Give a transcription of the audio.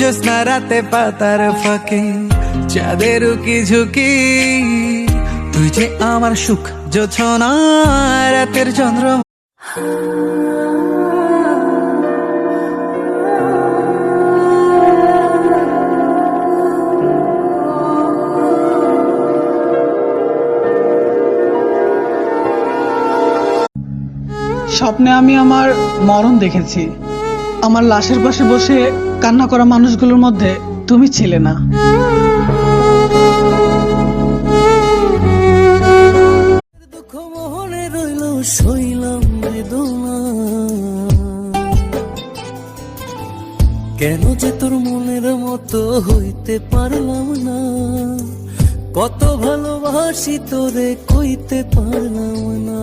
জ্যোৎস্না রাতে পাতার ফাঁকে চাঁদের উকি ঝুঁকি, তুই যে আমার সুখ জোছনা রাতের চন্দ্র। স্বপ্নে আমি আমার মরণ দেখেছি। আমার লাশের পাশে বসে কান্না করা মানুষগুলোর মধ্যে তুমি ছিলে না। দুঃখ মোহনে রইল শৈলাম বেদনা, কেন যে তোর মনের মতো হইতে পারলাম না, কত ভালোবাসি তোরে কইতে পারলাম না।